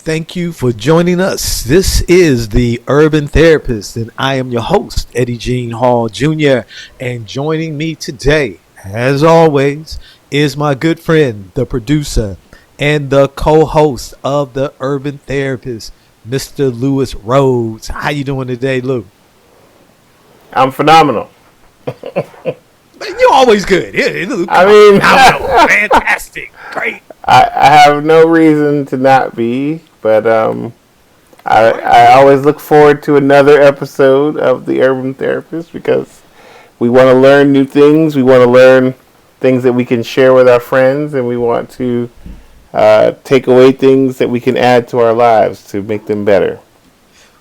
Thank you for joining us. This is the Urban Therapist, and I am your host, Eddie Jean Hall Jr. And joining me today, as always, is my good friend, the producer and the co-host of the Urban Therapist, Mr. Lewis Rhodes. How you doing today, Lou? I'm phenomenal. You're always good. Yeah, Lou, phenomenal, fantastic, great. I have no reason to not be, but I always look forward to another episode of the Urban Therapist because we want to learn new things. We want to learn things that we can share with our friends, and we want to take away things that we can add to our lives to make them better.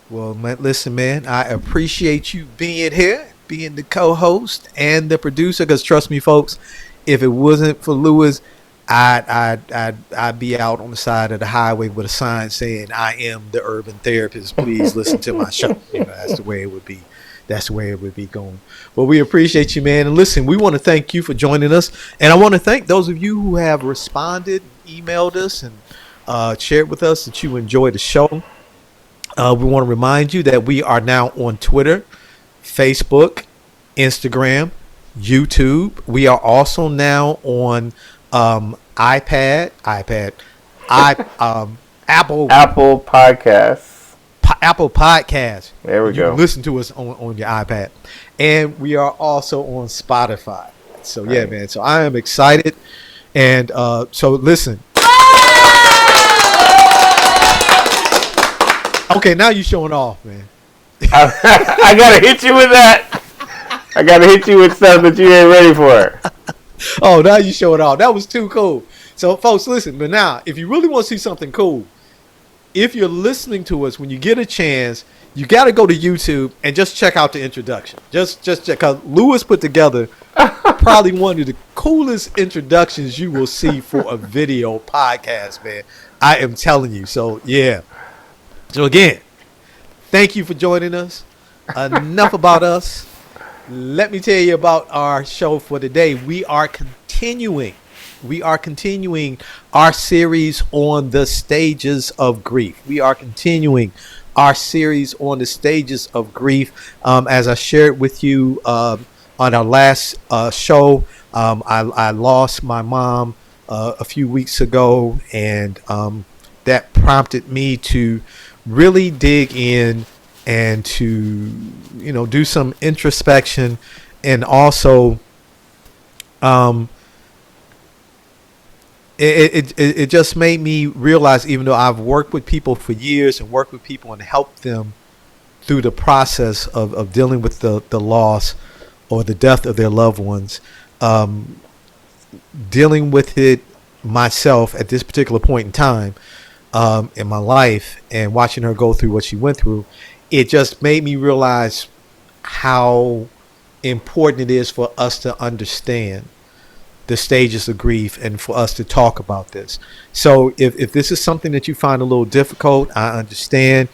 Well, man, listen, man, I appreciate you being here, being the co-host and the producer. Because trust me, folks, if it wasn't for Lewis, I'd be out on the side of the highway with a sign saying, "I am the Urban Therapist. Please listen to my show." That's the way it would be. That's the way it would be going. Well, we appreciate you, man. And listen, we want to thank you for joining us. And I want to thank those of you who have responded, emailed us, and shared with us that you enjoy the show. We want to remind you that we are now on Twitter, Facebook, Instagram, YouTube. We are also now on Apple Podcasts. Apple Podcasts. There we go. You can listen to us on your iPad. And we are also on Spotify. So, yeah, man. So, I am excited. And so, listen. Okay, now you're showing off, man. I got to hit you with that. I got to hit you with stuff that you ain't ready for. Oh, now you show it off. That was too cool. So, folks, listen. But now, if you really want to see something cool, if you're listening to us, when you get a chance, you got to go to YouTube and just check out the introduction. Just check. Because Lewis put together probably one of the coolest introductions you will see for a video podcast, man. I am telling you. So, yeah. So, again, thank you for joining us. Enough about us. Let me tell you about our show for today. We are continuing our series on the stages of grief. We are continuing our series on the stages of grief. As I shared with you on our last show, I lost my mom a few weeks ago, and that prompted me to really dig in and to do some introspection, and also it just made me realize, even though I've worked with people for years and worked with people and helped them through the process of dealing with the loss or the death of their loved ones, dealing with it myself at this particular point in time in my life, and watching her go through what she went through, it just made me realize how important it is for us to understand the stages of grief and for us to talk about this. So if this is something that you find a little difficult, I understand.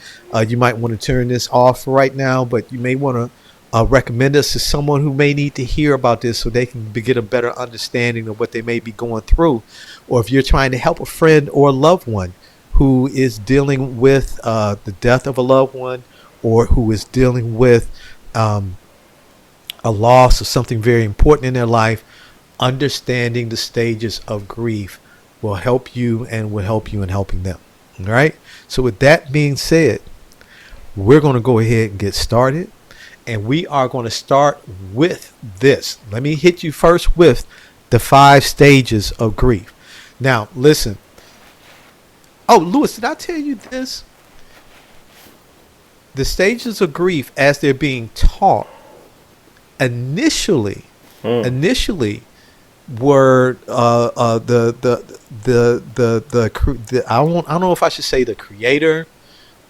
You might want to turn this off right now, but you may want to recommend us to someone who may need to hear about this so they can get a better understanding of what they may be going through. Or if you're trying to help a friend or a loved one who is dealing with the death of a loved one, or who is dealing with a loss of something very important in their life, understanding the stages of grief will help you and will help you in helping them. All right. So with that being said, we're going to go ahead and get started. And we are going to start with this. Let me hit you first with the 5 stages of grief. Now, listen. Oh, Lewis, did I tell you this? The stages of grief, as they're being taught, initially were the I don't know if I should say the creator,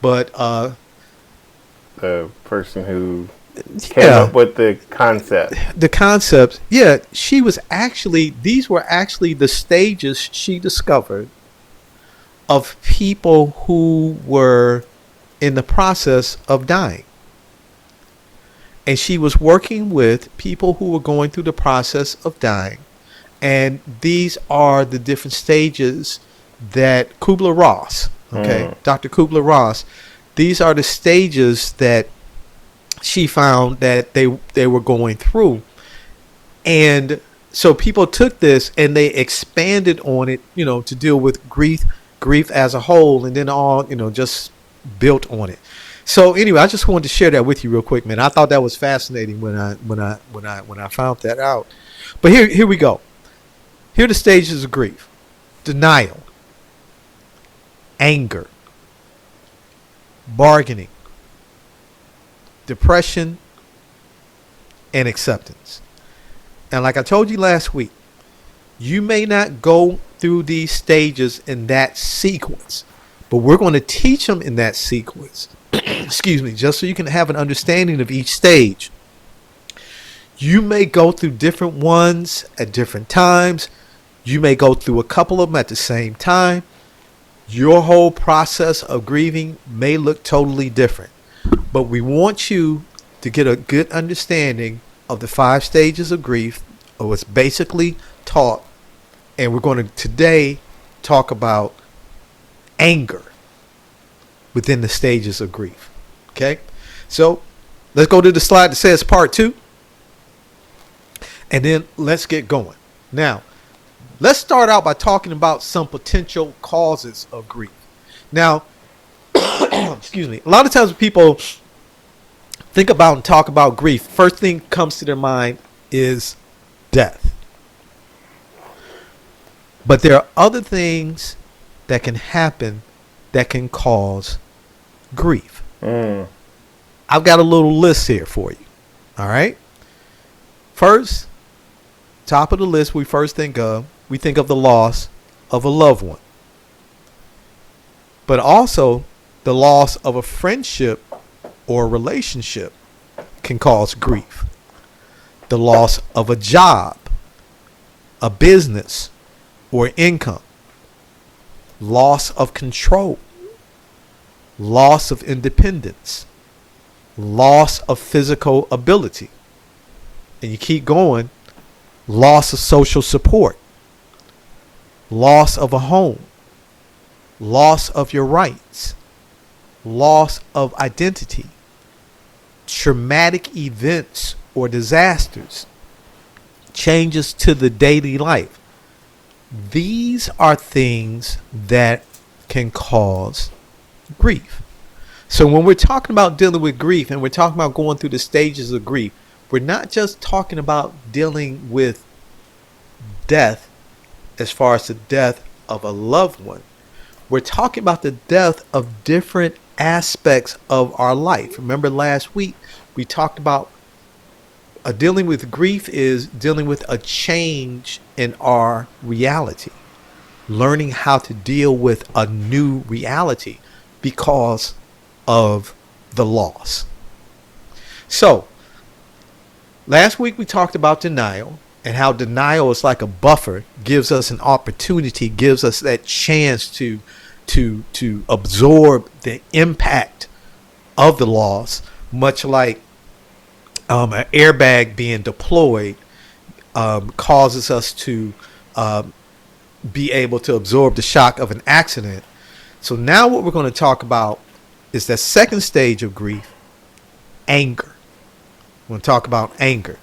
but the person who came up with the concept. The concepts, yeah, these were actually the stages she discovered of people who were in the process of dying. And she was working with people who were going through the process of dying. And these are the different stages that Kubler-Ross Okay, Dr. Kubler-Ross. These are the stages that she found that they were going through, and so people took this and they expanded on it, to deal with grief as a whole, and then all just built on it. So anyway, I just wanted to share that with you real quick, man. I thought that was fascinating when I found that out. But here we go. Here are the stages of grief: denial, anger, bargaining, depression, and acceptance. And like I told you last week, you may not go through these stages in that sequence, but we're going to teach them in that sequence. Excuse me, just so you can have an understanding of each stage. You may go through different ones at different times. You may go through a couple of them at the same time. Your whole process of grieving may look totally different, but we want you to get a good understanding of the 5 stages of grief, or what's basically taught. And we're going to today talk about anger within the stages of grief. Okay, so let's go to the slide that says part 2, and then let's get going. Now, let's start out by talking about some potential causes of grief. Now, excuse me, a lot of times when people think about and talk about grief, first thing comes to their mind is death. But there are other things that can happen that can cause grief. I've got a little list here for you. All right. First, top of the list we think of the loss of a loved one. But also the loss of a friendship or a relationship can cause grief. The loss of a job, a business, or income. Loss of control. Loss of independence. Loss of physical ability. And you keep going. Loss of social support. Loss of a home. Loss of your rights. Loss of identity. Traumatic events or disasters. Changes to the daily life. These are things that can cause grief. So when we're talking about dealing with grief and we're talking about going through the stages of grief, we're not just talking about dealing with death as far as the death of a loved one. We're talking about the death of different aspects of our life. Remember last week we talked about dealing with grief is dealing with a change in our reality, learning how to deal with a new reality because of the loss. So last week we talked about denial and how denial is like a buffer, gives us an opportunity, gives us that chance to absorb the impact of the loss, much like an airbag being deployed causes us to be able to absorb the shock of an accident. So now what we're going to talk about is the second stage of grief, anger. We're going to talk about anger.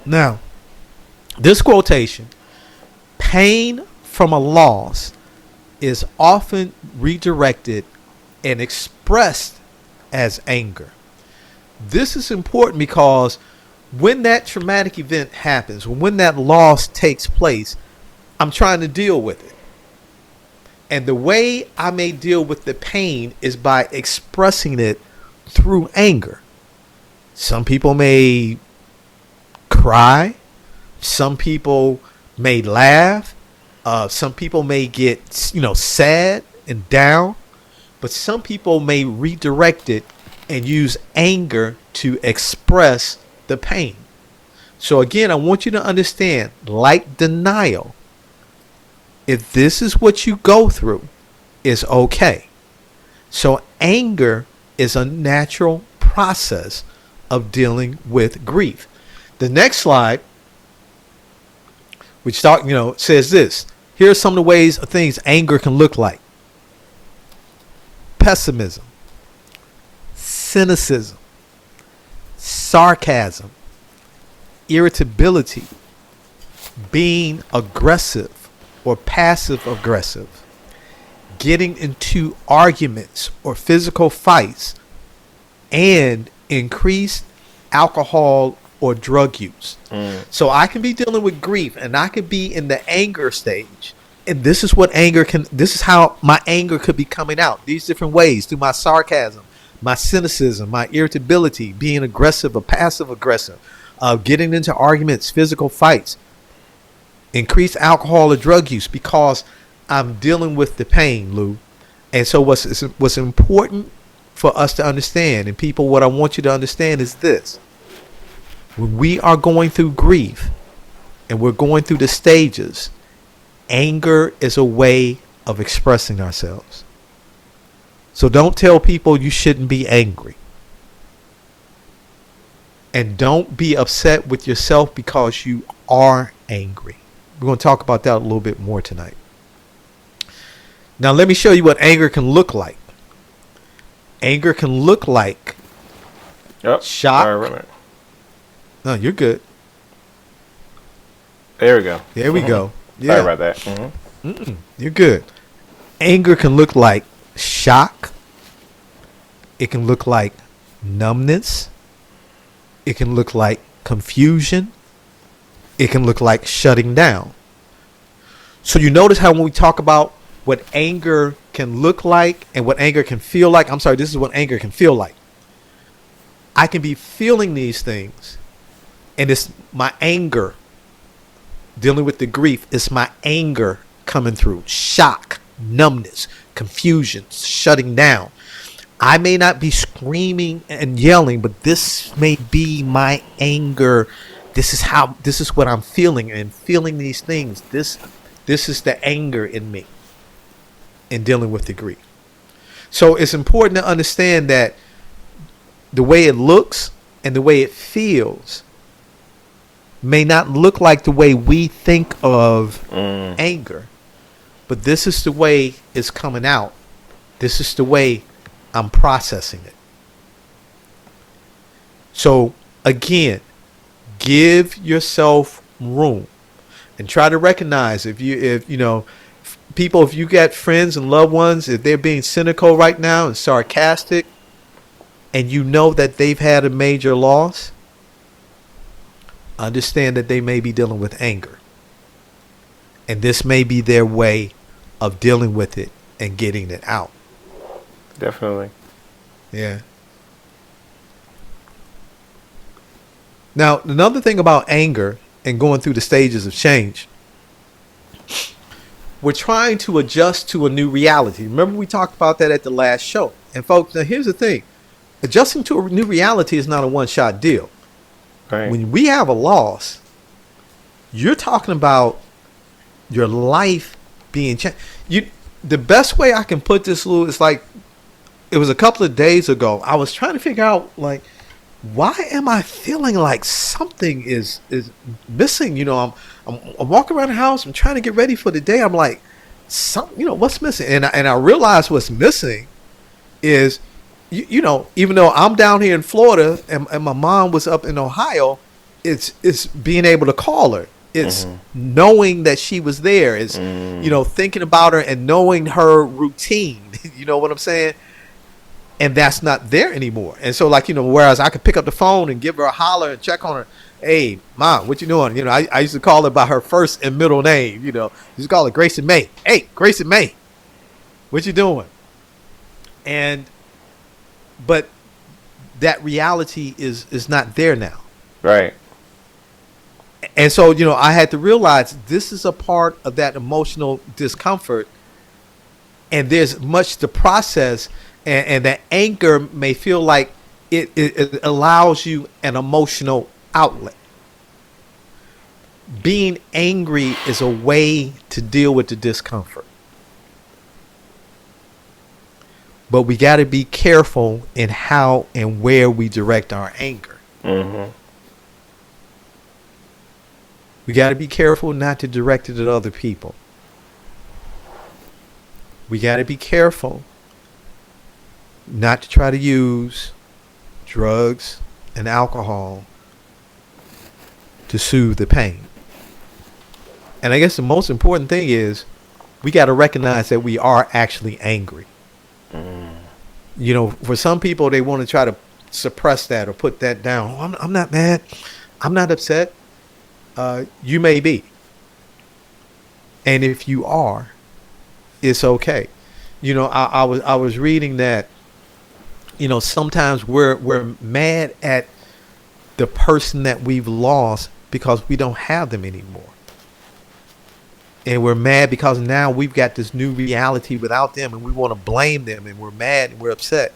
Now, this quotation, pain from a loss is often redirected and expressed as anger. This is important because when that traumatic event happens, when that loss takes place, I'm trying to deal with it. And the way I may deal with the pain is by expressing it through anger. Some people may cry. Some people may laugh. Some people may get, sad and down. But some people may redirect it and use anger to express the pain. So again, I want you to understand, like denial, if this is what you go through, it's okay. So anger is a natural process of dealing with grief. The next slide, which says this. Here are some of the ways of things anger can look like. pessimism, cynicism, sarcasm, irritability, being aggressive or passive aggressive, getting into arguments or physical fights, and increased alcohol or drug use. So I can be dealing with grief and I could be in the anger stage. And this is this is how my anger could be coming out. These different ways, through my sarcasm, my cynicism, my irritability, being aggressive or passive aggressive, getting into arguments, physical fights, increased alcohol or drug use, because I'm dealing with the pain, Lou. And so what's important for us to understand, and people, what I want you to understand is this. When we are going through grief and we're going through the stages, anger is a way of expressing ourselves. So don't tell people you shouldn't be angry. And don't be upset with yourself because you are angry. We're going to talk about that a little bit more tonight. Now, let me show you what anger can look like. Anger can look like shock. No, you're good. There we go. There we go. Yeah. Sorry about that. You're good. Anger can look like shock. It can look like numbness. It can look like confusion. It can look like shutting down. So you notice how when we talk about what anger can look like and what anger can feel like, this is what anger can feel like. I can be feeling these things, and it's my anger dealing with the grief. It's my anger coming through. Shock, numbness, confusion, shutting down. I may not be screaming and yelling, but this may be my anger. This is what I'm feeling, and feeling these things. This is the anger in me in dealing with the grief. So it's important to understand that the way it looks and the way it feels may not look like the way we think of anger, but this is the way it's coming out. This is the way I'm processing it. So again, give yourself room and try to recognize if you got friends and loved ones, if they're being cynical right now and sarcastic, and you know that they've had a major loss, understand that they may be dealing with anger. And this may be their way of dealing with it and getting it out. Definitely. Yeah. Now, another thing about anger and going through the stages of change, we're trying to adjust to a new reality. Remember, we talked about that at the last show. And folks, now here's the thing. Adjusting to a new reality is not a one-shot deal. Right. When we have a loss, you're talking about your life being changed. The best way I can put this, Lou, is like, it was a couple of days ago. I was trying to figure out, like, why am I feeling like something is missing? I'm walking around the house. I'm trying to get ready for the day. I'm like, what's missing? And I realized what's missing is, even though I'm down here in Florida and my mom was up in Ohio, it's being able to call her. It's knowing that she was there. It's, thinking about her and knowing her routine. You know what I'm saying? And that's not there anymore. And so, whereas I could pick up the phone and give her a holler and check on her. Hey, Mom, what you doing? I used to call her by her first and middle name. Just call her Grayson May. Hey, Grayson May, what you doing? But that reality is not there now. Right. And so, I had to realize this is a part of that emotional discomfort, and there's much to process, and that anger may feel like it allows you an emotional outlet. Being angry is a way to deal with the discomfort. But we got to be careful in how and where we direct our anger. We got to be careful not to direct it at other people. We got to be careful not to try to use drugs and alcohol to soothe the pain. And I guess the most important thing is we got to recognize that we are actually angry. You know, for some people, they want to try to suppress that or put that down. Oh, I'm not mad. I'm not upset. You may be. And if you are, it's okay. You know, I was reading that, you know, sometimes we're mad at the person that we've lost because we don't have them anymore. And we're mad because now we've got this new reality without them and we want to blame them and we're mad and we're upset.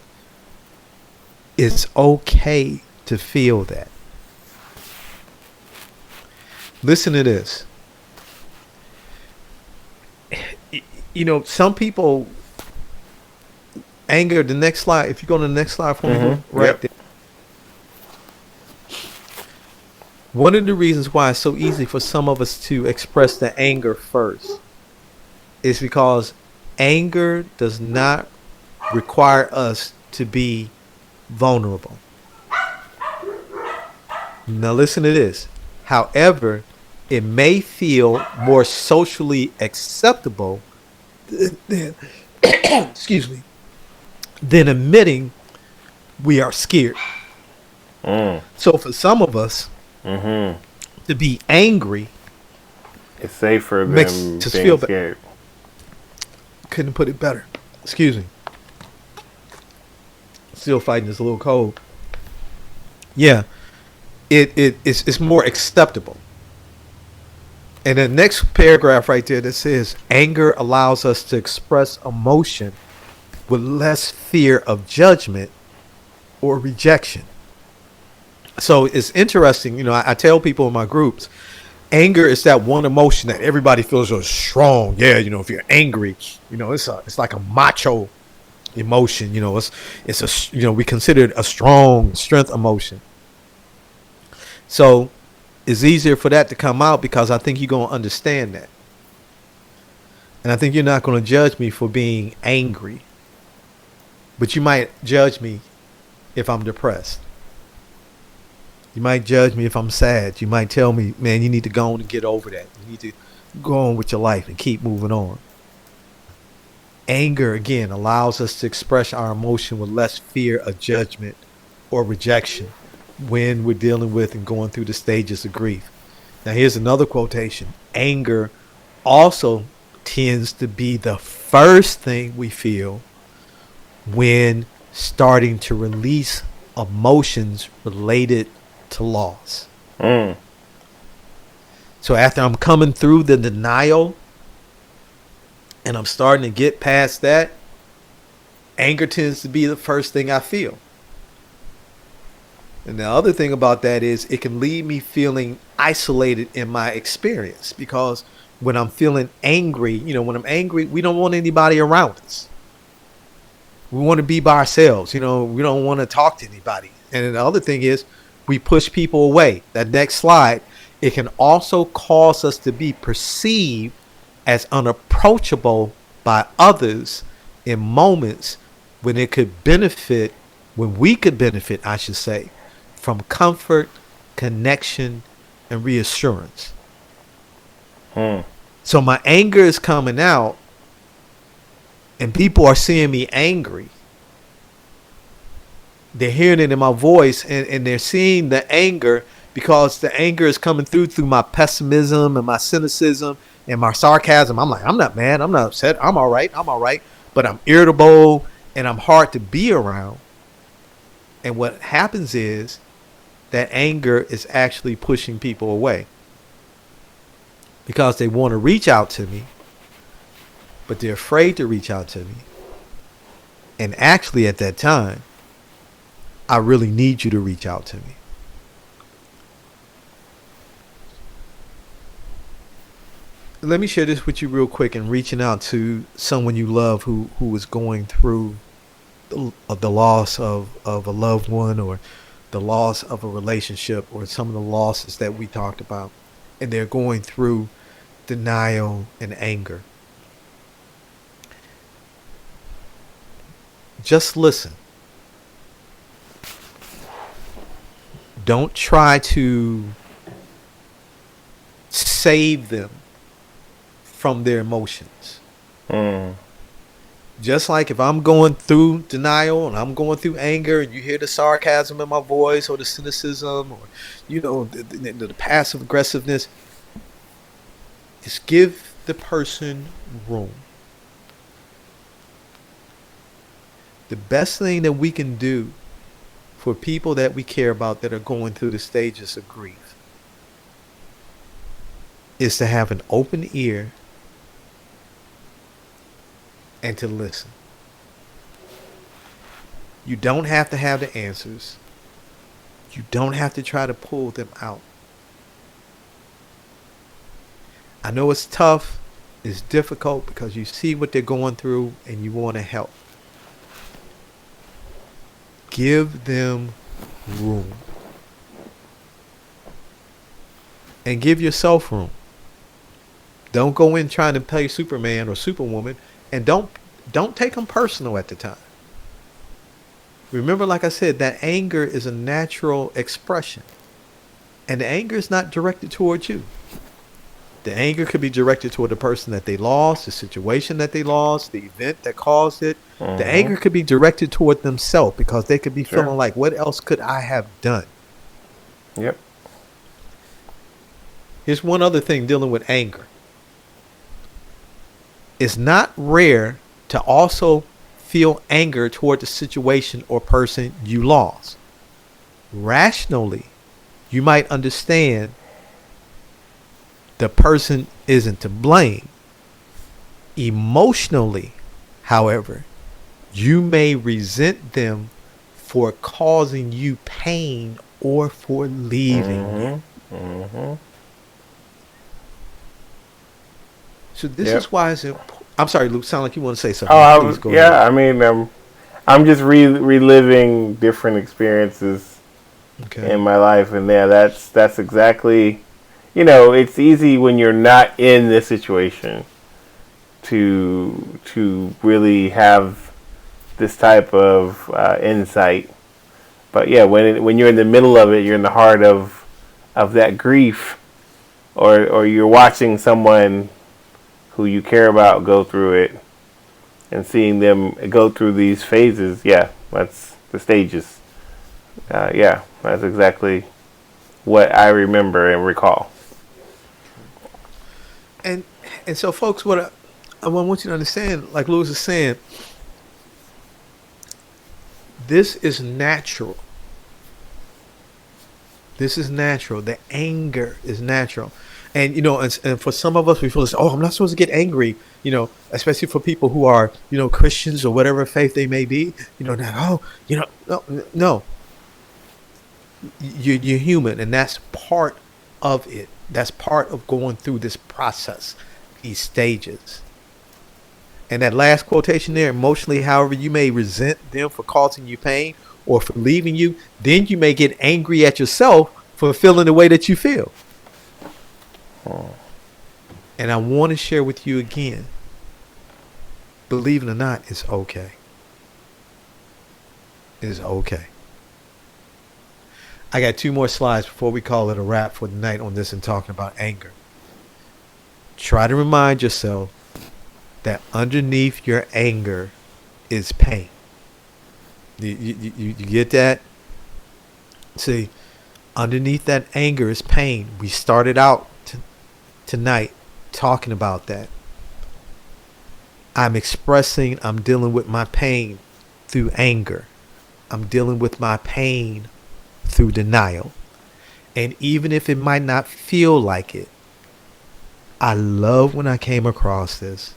It's okay to feel that. Listen to this. You know, some people anger, the next slide, if you go to the next slide for me, right Yep. there. One of the reasons why it's so easy for some of us to express the anger first is because anger does not require us to be vulnerable. Now listen to this. However, it may feel more socially acceptable than, excuse me, than admitting we are scared. So for some of us, to be angry It's safer makes than us being feel better. scared. Couldn't put it better. Excuse me. Still fighting this little cold. Yeah, it's more acceptable. And the next paragraph right there that says anger allows us to express emotion with less fear of judgment or rejection. So it's interesting, you know, I tell people in my groups, anger is that one emotion that everybody feels so strong. Yeah, you know, if you're angry, you know, it's like a macho emotion. You know, it's a, you know, we consider it a strong strength emotion. So it's easier for that to come out because I think you're gonna understand that, and I think you're not gonna judge me for being angry, but you might judge me if I'm depressed. You might judge me if I'm sad. You might tell me, man, you need to go on and get over that. You need to go on with your life and keep moving on. Anger, again, allows us to express our emotion with less fear of judgment or rejection when we're dealing with and going through the stages of grief. Now, here's another quotation. Anger also tends to be the first thing we feel when starting to release emotions related to loss. So after I'm coming through the denial and I'm starting to get past that, anger tends to be the first thing I feel. And the other thing about that is it can leave me feeling isolated in my experience because when I'm feeling angry, you know, when I'm angry, we don't want anybody around us. We want to be by ourselves. You know, we don't want to talk to anybody. And then the other thing is we push people away. That next slide, it can also cause us to be perceived as unapproachable by others in moments when it could benefit, when we could benefit, I should say, from comfort, connection, and reassurance. So my anger is coming out and people are seeing me angry. They're hearing it in my voice and they're seeing the anger because the anger is coming through my pessimism and my cynicism and my sarcasm. I'm like, I'm not mad. I'm not upset. I'm all right. I'm all right. But I'm irritable and I'm hard to be around. And what happens is that anger is actually pushing people away because they want to reach out to me, but they're afraid to reach out to me. And actually at that time, I really need you to reach out to me. Let me share this with you real quick and reaching out to someone you love who is going through the loss of a loved one or the loss of a relationship or some of the losses that we talked about. And they're going through denial and anger. Just listen. Don't try to save them from their emotions. Mm. Just like if I'm going through denial and I'm going through anger and you hear the sarcasm in my voice or the cynicism or, the passive aggressiveness, just give the person room. The best thing that we can do for people that we care about that are going through the stages of grief is to have an open ear and to listen. You don't have to have the answers. You don't have to try to pull them out. I know it's tough, it's difficult because you see what they're going through and you want to help. Give them room. And give yourself room. Don't go in trying to play Superman or Superwoman, and don't take them personal at the time. Remember, like I said, that anger is a natural expression. And the anger is not directed towards you. The anger could be directed toward the person that they lost, the situation that they lost, the event that caused it. Mm-hmm. The anger could be directed toward themselves because they could be Sure. feeling like, what else could I have done? Yep. Here's one other thing dealing with anger. It's not rare to also feel anger toward the situation or person you lost. Rationally, you might understand the person isn't to blame. Emotionally, however, you may resent them for causing you pain or for leaving you. Mm-hmm. So this Yep. is why it's important. I'm sorry, Luke. Sound like you want to say something. Oh, Please go yeah. ahead. I mean, I'm just reliving different experiences Okay. in my life, and yeah, that's exactly. It's easy when you're not in this situation to really have this type of insight. But yeah, when you're in the middle of it, you're in the heart of that grief, or you're watching someone who you care about go through it, and seeing them go through these phases. Yeah, that's the stages. Yeah, that's exactly what I remember and recall. And so, folks, what I want you to understand, like Lewis is saying, this is natural. This is natural. The anger is natural. And, and for some of us, we feel this, oh, I'm not supposed to get angry, especially for people who are, Christians or whatever faith they may be, no. You're human, and that's part of it. That's part of going through this process, these stages. And that last quotation there, emotionally, however, you may resent them for causing you pain or for leaving you, then you may get angry at yourself for feeling the way that you feel. And I want to share with you again, believe it or not, it's okay. It's okay. I got 2 more slides before we call it a wrap for the night on this and talking about anger. Try to remind yourself that underneath your anger is pain. You get that? See, underneath that anger is pain. We started out tonight talking about that. I'm dealing with my pain through anger. I'm dealing with my pain through denial. And even if it might not feel like it, I love when I came across this.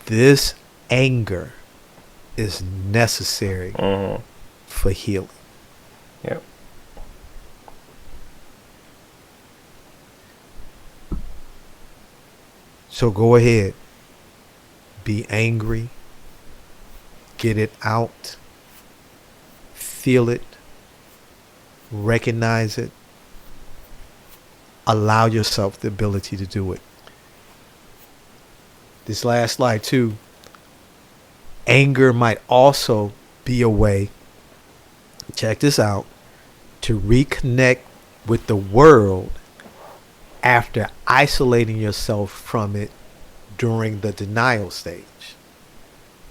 This anger is necessary for healing. Yep. So go ahead. Be angry. Get it out. Feel it. Recognize it. Allow yourself the ability to do it. This last slide too. Anger might also be a way, check this out, to reconnect with the world after isolating yourself from it during the denial stage.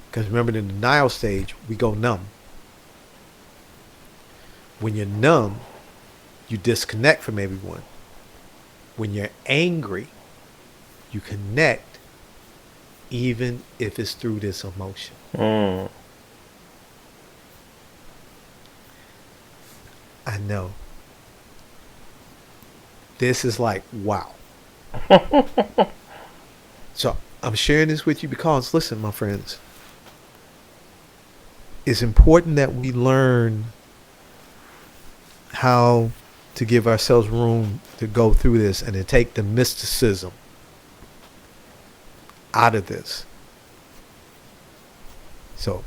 Because remember, in the denial stage, we go numb. When you're numb, you disconnect from everyone. When you're angry, you connect, even if it's through this emotion. I know. This is like, wow. So I'm sharing this with you because, listen, my friends, it's important that we learn how to give ourselves room to go through this and to take the mysticism out of this. So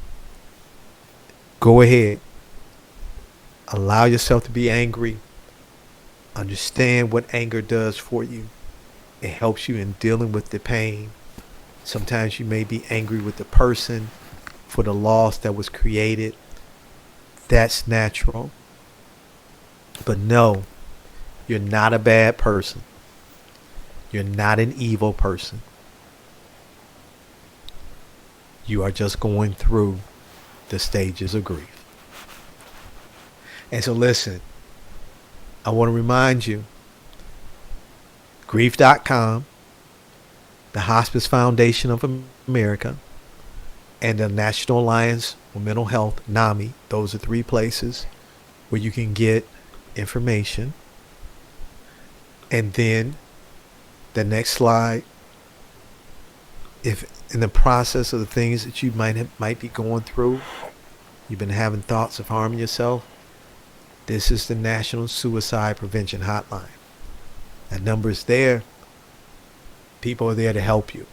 go ahead. Allow yourself to be angry. Understand what anger does for you. It helps you in dealing with the pain. Sometimes you may be angry with the person for the loss that was created. That's natural. But no, you're not a bad person. You're not an evil person. You are just going through the stages of grief. And so listen, I want to remind you, grief.com, the Hospice Foundation of America, and the National Alliance for Mental Health, NAMI, those are 3 places where you can get information. And then the next slide, if in the process of the things that you might be going through, you've been having thoughts of harming yourself, this is the National Suicide Prevention Hotline. That number is there. People are there to help you.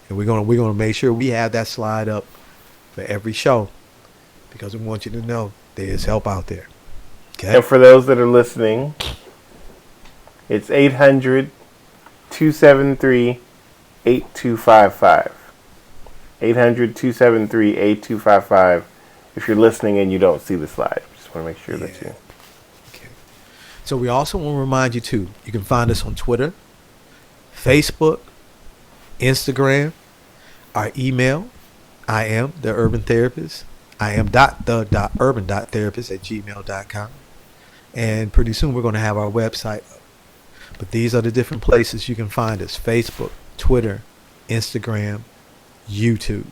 And we're gonna make sure we have that slide up for every show, because we want you to know there's help out there. Okay? And for those that are listening, it's 800-273-8255. 800-273-8255. If you're listening and you don't see the slide, just want to make sure that you... Okay. So we also want to remind you, too, you can find us on Twitter, Facebook, Instagram, our email, I am the Urban Therapist. I am urban.therapist@gmail.com. And pretty soon we're going to have our website up. But these are the different places you can find us: Facebook, Twitter, Instagram, YouTube.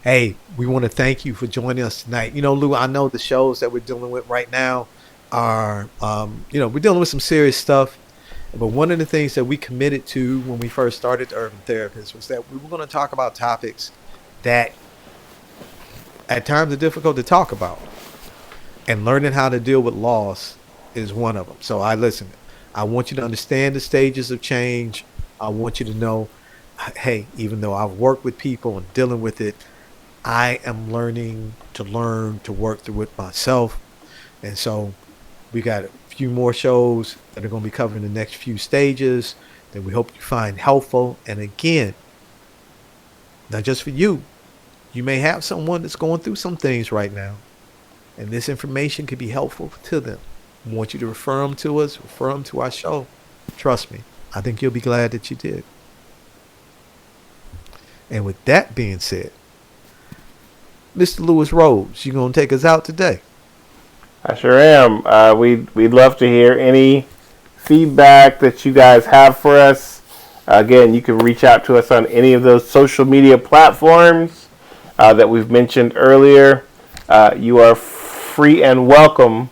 Hey, we want to thank you for joining us tonight. You know, Lou, I know the shows that we're dealing with right now are, we're dealing with some serious stuff. But one of the things that we committed to when we first started the Urban Therapist was that we were going to talk about topics that at times are difficult to talk about. And learning how to deal with loss is one of them. So I want you to understand the stages of change. I want you to know, hey, even though I've worked with people and dealing with it, I am learning to work through it myself. And so we got a few more shows that are going to be covering the next few stages that we hope you find helpful. And again, not just for you. You may have someone that's going through some things right now, and this information could be helpful to them. I want you to refer them to us, refer them to our show. Trust me, I think you'll be glad that you did. And with that being said, Mr. Lewis Rhodes, you going to take us out today? I sure am. We'd love to hear any feedback that you guys have for us. Again, you can reach out to us on any of those social media platforms that we've mentioned earlier. You are free and welcome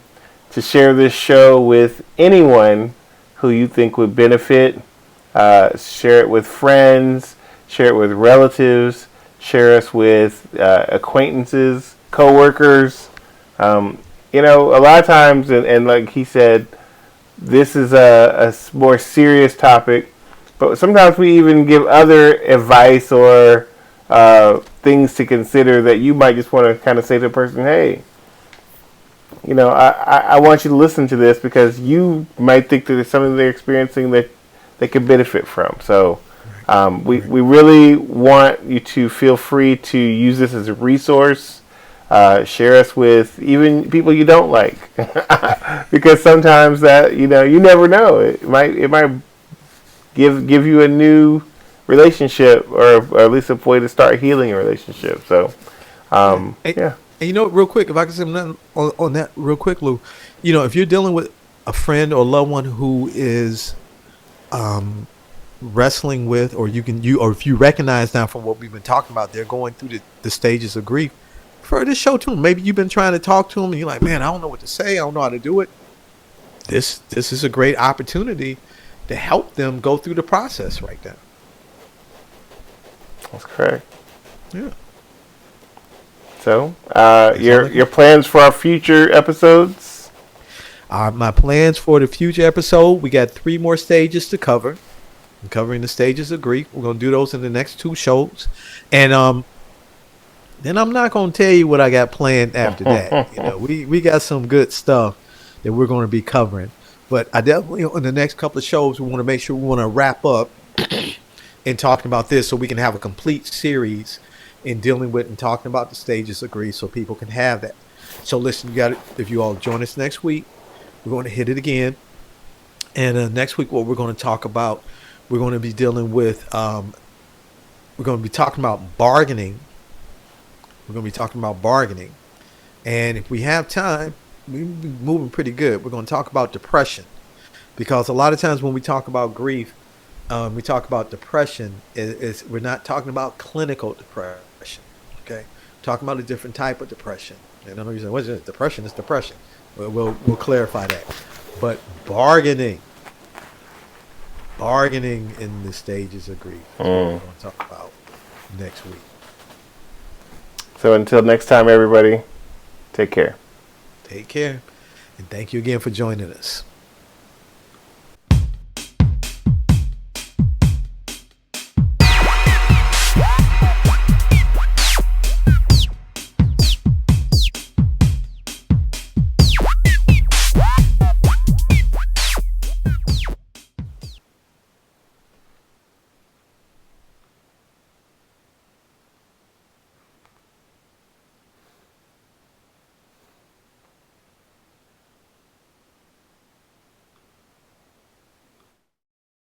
to share this show with anyone who you think would benefit. Share it with friends, share it with relatives, share us with acquaintances, coworkers. A lot of times, and like he said, this is a more serious topic, but sometimes we even give other advice or things to consider that you might just want to kind of say to a person, hey, I want you to listen to this because you might think that there's something they're experiencing that they could benefit from. So we really want you to feel free to use this as a resource. Share us with even people you don't like, because sometimes that you never know. It might give you a new relationship, or at least a way to start healing a relationship. So, Yeah. And, yeah. and real quick, if I can say nothing on that real quick, Lou, if you're dealing with a friend or loved one who is um, wrestling with, or or if you recognize now from what we've been talking about, they're going through the stages of grief, refer this show to them. Maybe you've been trying to talk to them and you're like, man, I don't know what to say. I don't know how to do it. This is a great opportunity to help them go through the process right now. That's correct. Yeah. So, That's all I your got. plans for our future episodes? My plans for the future episode, we got 3 more stages to cover. I'm covering the stages of grief. We're gonna do those in the next 2 shows, and then I'm not gonna tell you what I got planned after that. We got some good stuff that we're gonna be covering, but I definitely in the next couple of shows we want to make sure we want to wrap up in talking about this so we can have a complete series in dealing with and talking about the stages of grief so people can have that. So listen, you got it. If you all join us next week, we're going to hit it again. And next week, what we're going to talk about, we're going to be dealing with, we're going to be talking about bargaining. We're going to be talking about bargaining. And if we have time, we're moving pretty good. We're going to talk about depression. Because a lot of times when we talk about grief, we talk about depression, we're not talking about clinical depression. Okay? We're talking about a different type of depression. And I know you're saying, what is it? Depression is depression. We'll clarify that. But bargaining in the stages of grief is what we're Mm. going to talk about next week. So until next time, everybody, take care. Take care. And thank you again for joining us.